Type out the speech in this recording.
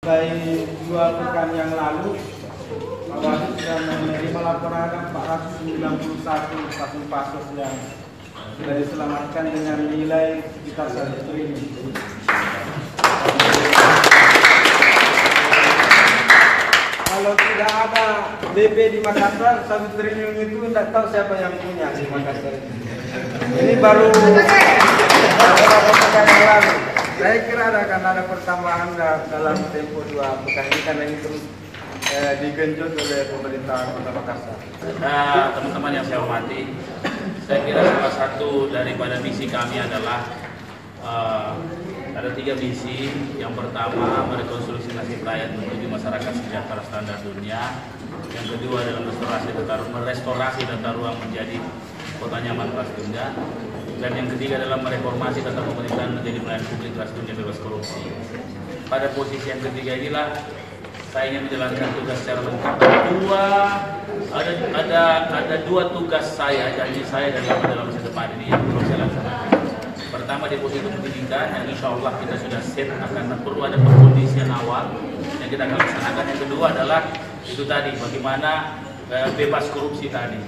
mulai 2 pekan yang lalu Pak Wahid sudah menerima laporan 491 kasus yang sudah diselamatkan dengan nilai sekitar 1 triliun. Kalau tidak ada BP di Makassar, 1 triliun itu tidak tahu siapa yang punya di Makassar. Ini baru beberapa pekan yang lalu. Saya kira akan ada pertambahan dalam tempo 2 pekan ini karena ini terus digenjot oleh pemerintah Kota Makassar. Teman-teman yang saya hormati, saya kira salah satu daripada misi kami adalah ada 3 misi. Yang pertama, merekonstruksi nasib rakyat menuju masyarakat sejahtera standar dunia. Yang kedua adalah merestorasi tata ruang menjadi kota nyaman kelas dunia. Dan yang ketiga adalah mereformasi tata pemerintahan menjadi pelayanan publik kelas dunia bebas korupsi. Pada posisi yang ketiga inilah saya ingin menjalankan tugas secara lengkap. Ada dua tugas saya, janji saya dalam masa depan ini yang perlu saya laksanakan. Pertama, deposito pendidikan yang insya Allah kita sudah set, akan perlu ada pengkondisian awal yang kita akan laksanakan. Yang kedua adalah itu tadi, bagaimana bebas korupsi tadi.